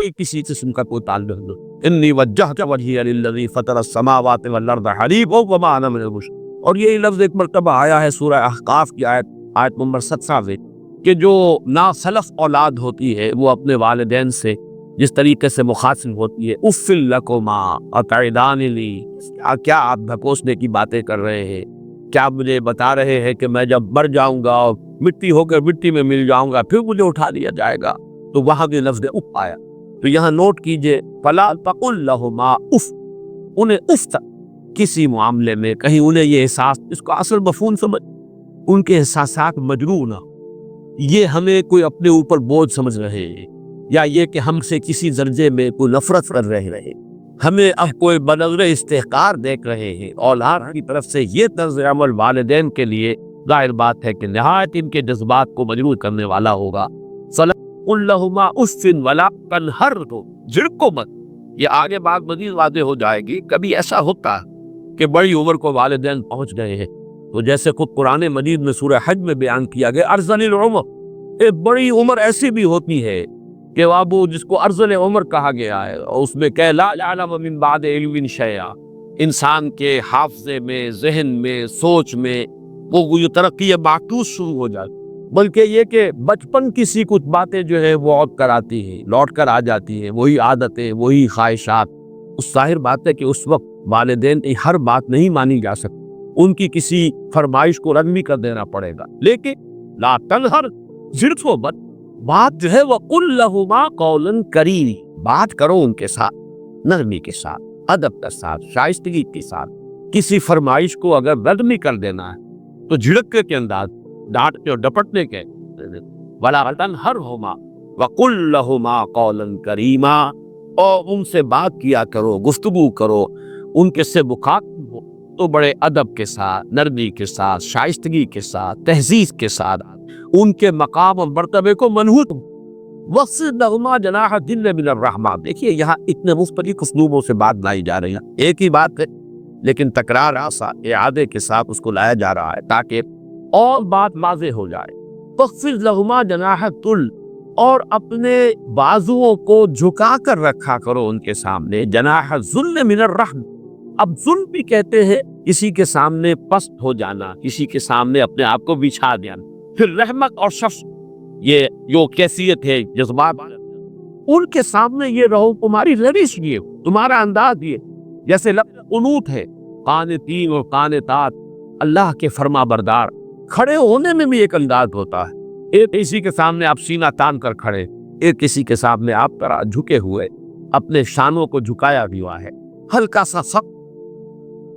کوئی کسی قسم کا کوئی تعلق نہیں۔ انی وجہت وجہی للذی فطر السماوات والارض حنیفا وما انا من المشرکین۔ اور یہی لفظ ایک مرتبہ آیا ہے سورہ احقاف کی آیت نمبر 17 میں کہ جو ناسلف اولاد ہوتی ہے وہ اپنے والدین سے جس طریقے سے مخاصم ہوتی ہے، اف لکما اتعداننی، کیا آپ بھکوسنے کی باتیں کر رہے ہیں، کیا مجھے بتا رہے ہیں کہ میں جب مر جاؤں گا اور مٹی ہو کر مٹی میں مل جاؤں گا پھر مجھے اٹھا لیا جائے گا؟ تو وہاں بھی لفظ اف آیا۔ تو یہاں نوٹ کیجئے، فلا تقل لہما اف، انہیں اف تک کسی معاملے میں کہیں انہیں یہ احساس، اس کو اصل مفہوم سمجھ، ان کے احساسات مجروح نہ، یہ ہمیں کوئی اپنے اوپر بوجھ سمجھ رہے ہیں، یا یہ کہ ہم سے کسی درجے میں کوئی نفرت کر رہے ہیں، ہمیں اب کوئی بنظر استحقار دیکھ رہے ہیں۔ اولاد کی طرف سے یہ طرز عمل والدین کے لیے ظاہر بات ہے کہ نہایت ان کے جذبات کو مجروح کرنے والا ہوگا۔ قل لہما اف ولا تنہرہما، جھڑکو مت۔ یہ آگے بات مزید واضح ہو جائے گی۔ کبھی ایسا ہوتا ہے کہ بڑی عمر کو والدین پہنچ گئے ہیں، تو جیسے خود قرآن مجید میں سورہ حج میں بیان کیا گیا ارذل العمر، ایک بڑی عمر ایسی بھی ہوتی ہے کہ وہ جس کو ارذل عمر کہا گیا ہے، اور اس میں کہ لا یعلم من بعد علم شیئا، انسان کے حافظے میں، ذہن میں، سوچ میں وہ یہ ترقی معکوس شروع ہو جاتی، بلکہ یہ کہ بچپن کسی کچھ باتیں جو ہے وہ عود کراتی ہیں، لوٹ کر آ جاتی ہیں، وہی عادتیں، وہی خواہشات۔ اس ظاہر بات ہے کہ اس وقت والدین کی ہر بات نہیں مانی جا سکتی، ان کی کسی فرمائش کو رد بھی کر دینا پڑے گا، لیکن لا تنہر، جھڑکو مت۔ بات جو ہے وَقُلْ لَهُمَا قَوْلًا كَرِيمًا، بات کرو ان کے ساتھ نرمی کے ساتھ، ادب کے ساتھ، شائستگی کے ساتھ۔ کسی فرمائش کو اگر رد نہیں کر دینا ہے تو جھڑکنے کے انداز، ڈانٹنے اور ڈپٹنے کے، وَلَا تَنْهَرْهُمَا وَقُلْ لَهُمَا قَوْلًا كَرِيمًا، اور ان سے بات کیا کرو، گفتگو کرو، ان کے سے مخاطب ہو تو بڑے ادب کے ساتھ، نرمی کے ساتھ، شائستگی کے ساتھ، تہذیب کے ساتھ، ان کے مقام اور مرتبے کو منحوت وَخْفِضْ لَهُمَا جَنَاحَ الذِّلِّ مِنَ الرَّحْمَةِ۔ دیکھیے یہاں اتنے مختلف اسلوبوں سے بات لائی جا رہی ہے، ایک ہی بات ہے لیکن تکرار اعادے کے ساتھ اس کو لایا جا رہا ہے تاکہ اور بات واضح ہو جائے۔ وَخْفِضْ لَهُمَا جَنَاحَ الذِّلِّ، اور اپنے بازوؤں کو جھکا کر رکھا کرو ان کے سامنے، جناح الذل من الرحم۔ اب ذل بھی کہتے ہیں کسی کے سامنے پست ہو جانا، کسی کے سامنے اپنے آپ کو بچھا دینا۔ پھر رحمت اور شفقت، یہ جو کیفیت ہے، جذبات، ان کے سامنے یہ رہو، تمہاری روش یہ، تمہارا انداز یہ، جیسے لفظ قنوت ہے، قانتین اور قانتات، اللہ کے فرما بردار۔ کھڑے ہونے میں بھی ایک انداز ہوتا ہے، ایک کسی کے سامنے آپ سینہ تان کر کھڑے، ایک کسی کے سامنے آپ طرح جھکے ہوئے، اپنے شانوں کو جھکایا بھی ہوا ہے، ہلکا سا سخت۔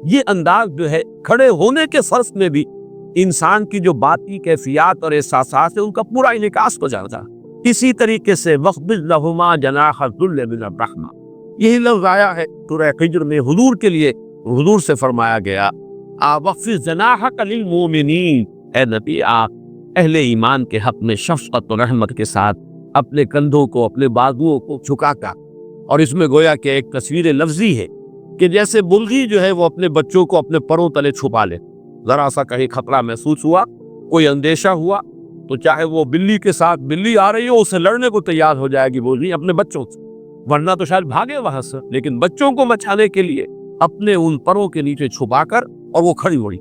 یہ انداز جو ہے کھڑے ہونے کے فرض میں بھی انسان کی جو باطنی کیفیات اور احساسات ہیں ان کا پورا انعکاس ہو جاتا ہے۔ اسی طریقے سے وَخْفِضْ لَهُمَا جَنَاحَ الذِّلِّ مِنَ الرَّحْمَةِ، یہی لفظ آیا ہے سورہ ہجر میں حضور کے لیے، حضور سے فرمایا گیا وَخْفِضْ جَنَاحَكَ لِلْمُؤْمِنِينَ، اے نبی آپ اہل ایمان کے حق میں شفقت و رحمت کے ساتھ اپنے کندھوں کو، اپنے بازوؤں کو جھکا کر، اور اس میں گویا کہ ایک تصویر لفظی ہے کہ جیسے مرغی جو ہے وہ اپنے بچوں کو اپنے پروں تلے چھپا لے، ذرا سا کہیں خطرہ محسوس ہوا، کوئی اندیشہ ہوا تو چاہے وہ بلی کے ساتھ بلی آ رہی ہو اسے لڑنے کو تیار ہو جائے گی مرغی اپنے بچوں سے، ورنہ تو شاید بھاگے وہاں سے، لیکن بچوں کو بچانے کے لیے اپنے ان پروں کے نیچے چھپا کر اور وہ کھڑی ہوئی۔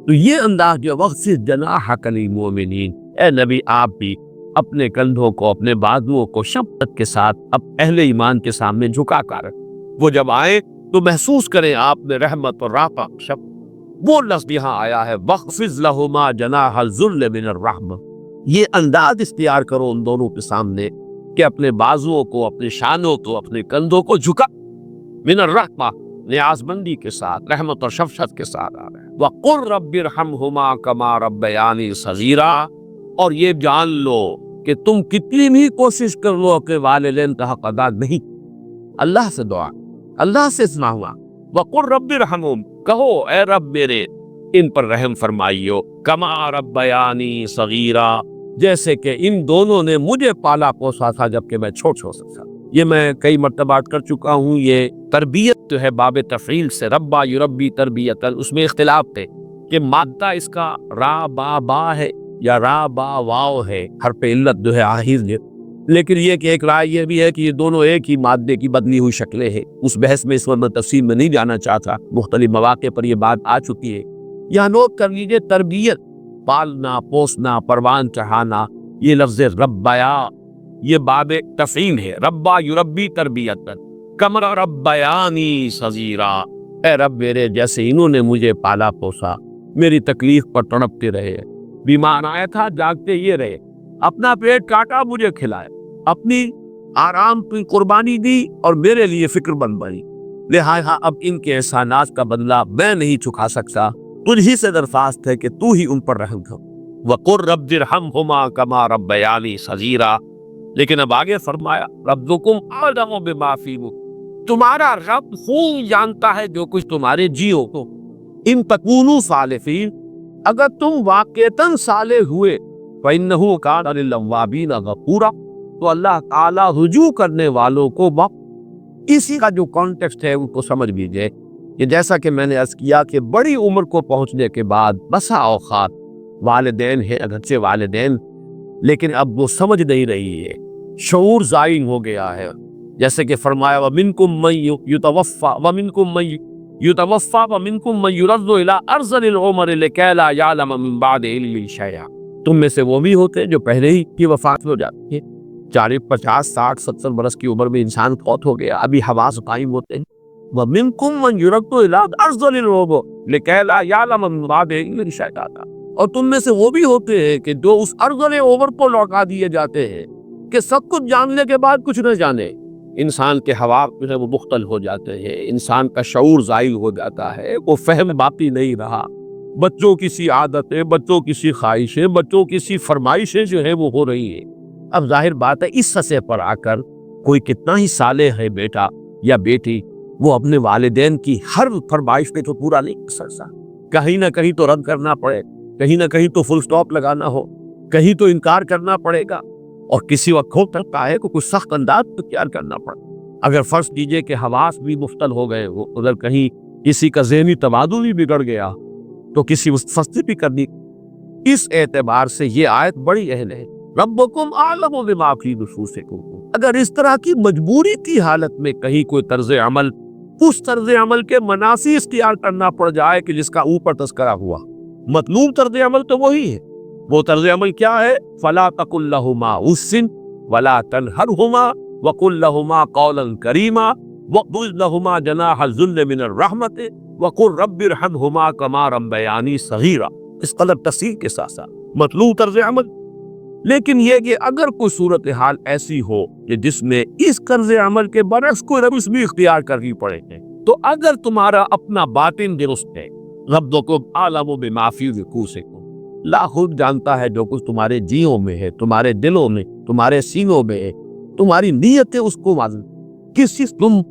تو یہ انداز جو وَخْفِضْ جَنَاحَكَ لِلْمُؤْمِنِينَ، اے نبی آپ بھی اپنے کندھوں کو، اپنے بازوؤں کو شفقت کے ساتھ اب اہل ایمان کے سامنے جھکا کر، وہ جب آئے تو محسوس کریں آپ نے رحمت اور رافت شفقت۔ وہ لفظ یہاں آیا ہے وَخْفِضْ لَهُمَا جَنَاحَ الذِّلِّ مِنَ الرَّحْمَةِ، یہ انداز اختیار کرو ان دونوں کے سامنے کہ اپنے بازوؤں کو، اپنے شانوں کو، اپنے کندھوں کو جھکا، من الرحمہ، نیاز مندی کے ساتھ، رحمت اور شفقت کے ساتھ آ رہا ہے۔ وَقُلْ رَبِّ ارْحَمْهُمَا كَمَا رَبَّيَانِي صَغِيرًا، اور یہ جان لو کہ تم کتنی بھی کوشش کر لو کہ والدین کا حق ادا نہیں، اللہ سے دعا، اللہ سے سناؤں، وَقُلْ رَبِّ ارْحَمْهُمْ، کہو اے رب میرے ان پر رحم فرمائیو، کما ربیانی صغیرا، جیسے کہ ان دونوں نے مجھے پالا پوسا تھا جبکہ میں چھوٹا تھا۔ یہ میں کئی مرتبہ کر چکا ہوں، یہ تربیت جو ہے باب تفعیل سے، ربا یربی تربیتاً، اس میں اختلاف ہے کہ مادہ اس کا را با با ہے یا را با واو ہے، حرف علت جو ہے آخر ہے، لیکن یہ کہ ایک رائے یہ بھی ہے کہ یہ دونوں ایک ہی مادے کی بدلی ہوئی شکلیں ہیں۔ اس بحث میں اس وقت میں تفصیل میں نہیں جانا چاہتا، مختلف مواقع پر یہ بات آ چکی ہے۔ یہاں نوٹ کر لیجیے، تربیت، پالنا پوسنا پروان چڑھانا، یہ لفظ ربیا یہ باب تفعیل ہے۔ ربا یربی تربیت، کما ربیانی صغیرا، اے رب میرے جیسے انہوں نے مجھے پالا پوسا، میری تکلیف پر تڑپتے رہے، بیمار آیا تھا جاگتے یہ رہے، اپنا پیٹ کاٹا مجھے کھلائے، اپنی آرام کی قربانی دی اور میرے لیے فکر بن بنی، لہٰذا اب ان کے احسانات کا بدلہ میں نہیں چکا سکتا، تجھ ہی سے درخواست ہے کہ تو ہی ان پر رحم کر۔ وَقُلْ رَبِّ ارْحَمْهُمَا كَمَا رَبَّيَانِي صَغِيرًا، لیکن اب آگے فرمایا رَبُّكُمْ أَعْلَمُ بِمَا فِي بُطُونِكُمْ، تمہارا رب خوب جانتا ہے جو کچھ تمہارے جیوں کو۔ ان تکونوا صالحین، اگر تم واقعتاً صالح ہوئے، فَإِنَّهُ كَانَ لِلْأَوَّابِينَ غَفُورًا، تو اللہ تعالیٰ رجوع کرنے والوں کو اسی کا جو کانٹیکسٹ ہے ان کو سمجھ لیجیے کہ جیسا کہ میں نے عرض کیا کہ بڑی عمر کو پہنچنے کے بعد بسا اوقات والدین ہیں، اگرچہ والدین، لیکن اب وہ سمجھ نہیں رہی ہے، شعور زائل ہو گیا ہے، جیسے کہ فرمایا وَمِنْكُمْ مَن يُتَوَفَّى وَمِنْكُمْ مَن يُتَوَفَّى وَمِنْكُمْ مَن يُرَدُّ إِلَىٰ أَرْذَلِ الْعُمُرِ لِكَيْ لَا يَعْلَمَ مِن بَعْدِ عِلْمٍ شَيْئًا، تم میں سے وہ بھی ہوتے ہیں جو پہلے ہی کی وفات ہو جاتی ہے، 40 50 60 70 برس کی عمر میں انسان فوت ہو گیا، ابھی حواس قائم ہوتے ہیں۔ وَمِنْكُمْ مَن يُرَدُّ إِلَىٰ أَرْذَلِ الْعُمُرِ لِكَيْ لَا يَعْلَمَ مِن بَعْدِ عِلْمٍ شَيْئًا، اور تم میں سے وہ بھی ہوتے ہیں کہ جو اس ارذل عمر کو لوٹا دیے جاتے ہیں کہ سب کچھ جاننے کے بعد کچھ نہ جانے۔ انسان کے حواس جو ہے وہ مختل ہو جاتے ہیں، انسان کا شعور زائل ہو جاتا ہے، وہ فہم باقی نہیں رہا، بچوں کی سی عادتیں، بچوں کی سی خواہشیں، بچوں کی سی فرمائشیں جو ہے وہ ہو رہی ہیں۔ اب ظاہر بات ہے اس سطح پر آ کر کوئی کتنا ہی صالح ہے بیٹا یا بیٹی، وہ اپنے والدین کی ہر فرمائش پہ تو پورا نہیں کر سکتا، کہیں نہ کہیں تو رد کرنا پڑے، کہیں نہ کہیں تو فل سٹاپ لگانا ہو، کہیں تو انکار کرنا پڑے گا، اور کسی وقت ہو سکتا ہے کہ کچھ سخت انداز اختیار کرنا پڑے۔ اگر فرض کیجئے کہ حواس بھی مختل ہو گئے، وہ اگر کہیں کسی کا ذہنی توازن بھی بگڑ گیا تو کسی مستفسر بھی کرنی، اس اعتبار سے یہ آیت بڑی اہم ہے۔ ربکم اعلم بما فی نفوسکم، اگر اس طرح کی مجبوری کی حالت میں کہیں کوئی طرز عمل، اس طرز عمل کے مناسی اختیار کرنا پڑ جائے کہ جس کا اوپر تذکرہ ہوا، مطلوب طرز عمل تو وہی ہے، وہ طرز عمل کیا ہے؟ فلا تقل لہما اف ولا تنہرہما وقل لہما قولا کریما واخفض لہما جناح الذل من الرحمۃ وقل رب ارحمہما کما ربیانی صغیرا، اس قدر تفصیل کے ساتھ ساتھ مطلوب طرز عمل۔ لیکن یہ کہ اگر کوئی صورتحال ایسی ہو کہ جس میں اس طرز عمل کے برعکس کوئی روش بھی اختیار کرنی پڑے گی، تو اگر تمہارا اپنا باطن درست ہے، ربکم اعلم بما فی نفوسکم، اللہ خود جانتا ہے جو کچھ تمہارے جیوں میں ہے، تمہارے دلوں میں، تمہارے سینوں میں ہے، تمہاری نیت ہے اس کو معلوم، کس چیز تم